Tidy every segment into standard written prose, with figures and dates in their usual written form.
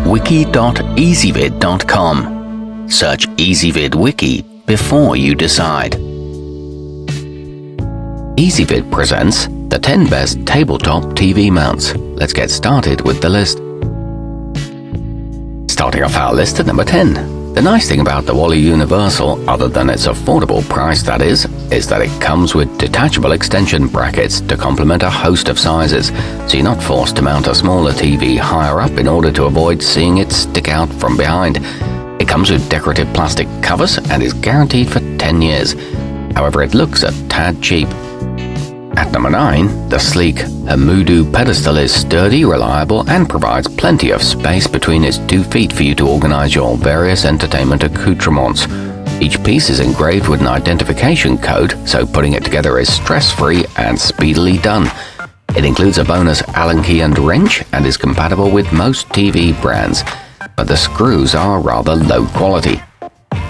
wiki.ezvid.com. Search Ezvid Wiki before you decide. Ezvid presents the 10 best tabletop TV mounts. Let's get started with the list. Starting off our list at number 10. The nice thing about the Wali Universal, other than its affordable price that is that it comes with detachable extension brackets to complement a host of sizes, so you're not forced to mount a smaller TV higher up in order to avoid seeing it stick out from behind. It comes with decorative plastic covers and is guaranteed for 10 years. However, it looks a tad cheap. At number 9, the sleek hemudu pedestal is sturdy, reliable, and provides plenty of space between its 2 feet for you to organize your various entertainment accoutrements. Each piece is engraved with an identification code, so putting it together is stress-free and speedily done. It includes a bonus Allen key and wrench and is compatible with most TV brands, but the screws are rather low quality.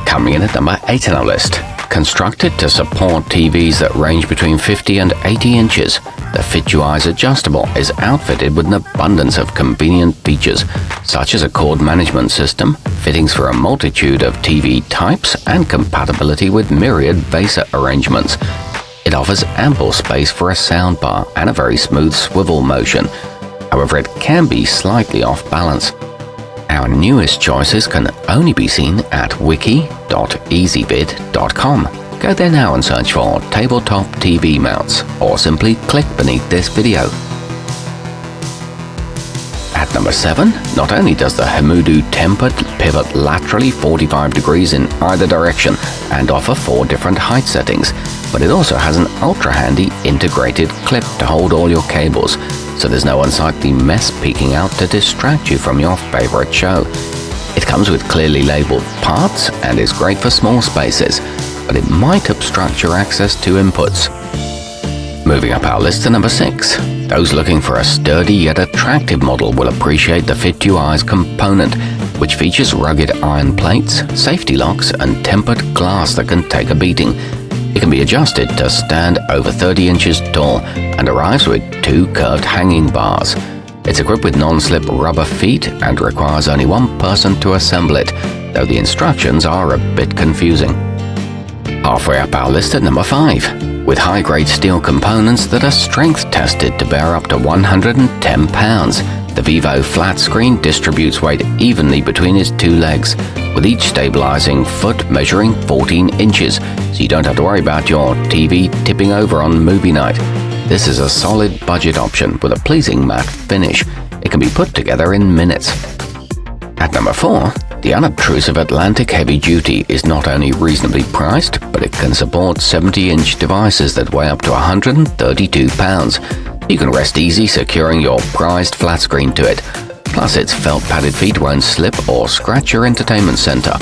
Coming in at number 8 on our list. Constructed to support TVs that range between 50 and 80 inches, the fitueyes adjustable is outfitted with an abundance of convenient features, such as a cord management system, fittings for a multitude of TV types, and compatibility with myriad VESA arrangements. It offers ample space for a soundbar and a very smooth swivel motion. However, it can be slightly off balance. Our newest choices can only be seen at wiki.ezvid.com. Go there now and search for tabletop TV mounts, or simply click beneath this video. At number 7, not only does the hemudu tempered pivot laterally 45 degrees in either direction and offer 4 different height settings, but it also has an ultra-handy integrated clip to hold all your cables, so there's no unsightly mess peeking out to distract you from your favorite show. It comes with clearly labeled parts and is great for small spaces, but it might obstruct your access to inputs. Moving up our list to number 6. Those looking for a sturdy yet attractive model will appreciate the fitueyes component, which features rugged iron plates, safety locks, and tempered glass that can take a beating. It can be adjusted to stand over 30 inches tall and arrives with 2 curved hanging bars. It's equipped with non-slip rubber feet and requires only 1 person to assemble it, though the instructions are a bit confusing. Halfway up our list at number 5. With high-grade steel components that are strength-tested to bear up to 110 pounds, the Vivo flat screen distributes weight evenly between its 2 legs, with each stabilizing foot measuring 14 inches, so you don't have to worry about your TV tipping over on movie night. This is a solid budget option with a pleasing matte finish. It can be put together in minutes. At number 4, the unobtrusive Atlantic Heavy Duty is not only reasonably priced, but it can support 70-inch devices that weigh up to 132 pounds. You can rest easy securing your prized flat screen to it. Plus, its felt-padded feet won't slip or scratch your entertainment center.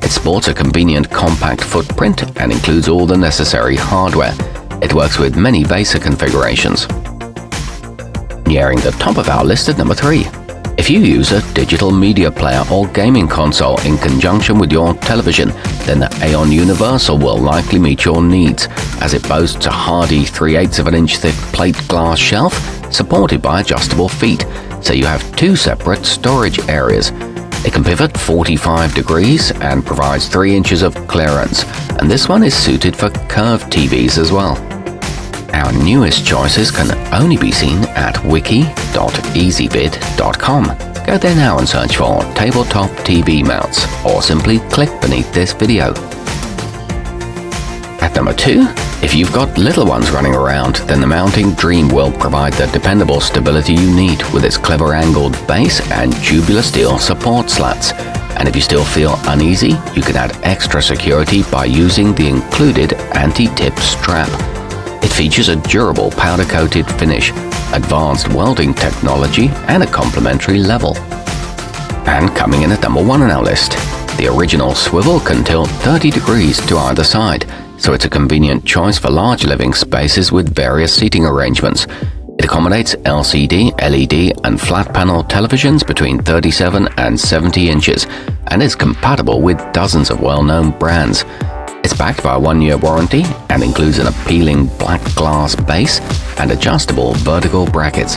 It sports a convenient compact footprint and includes all the necessary hardware. It works with many VESA configurations. Nearing the top of our list at number 3. If you use a digital media player or gaming console in conjunction with your television, then the Aeon Universal will likely meet your needs, as it boasts a hardy 3/8 of an inch thick plate glass shelf supported by adjustable feet, so you have 2 separate storage areas. It can pivot 45 degrees and provides 3 inches of clearance, and this one is suited for curved TVs as well. Our newest choices can only be seen at wiki.ezvid.com. Go there now and search for tabletop TV mounts, or simply click beneath this video. At number 2, if you've got little ones running around, then the mounting dream will provide the dependable stability you need with its clever angled base and tubular steel support slats. And if you still feel uneasy, you can add extra security by using the included anti-tip strap. It features a durable powder-coated finish, advanced welding technology, and a complementary level. And coming in at number 1 on our list, the original swivel can tilt 30 degrees to either side, so it's a convenient choice for large living spaces with various seating arrangements. It accommodates LCD, LED, and flat panel televisions between 37 and 70 inches, and is compatible with dozens of well-known brands. It's backed by a 1-year warranty and includes an appealing black glass base and adjustable vertical brackets.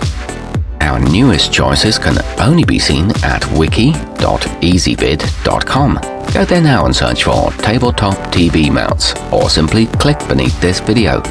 Our newest choices can only be seen at wiki.ezvid.com. Go there now and search for tabletop TV mounts, or simply click beneath this video.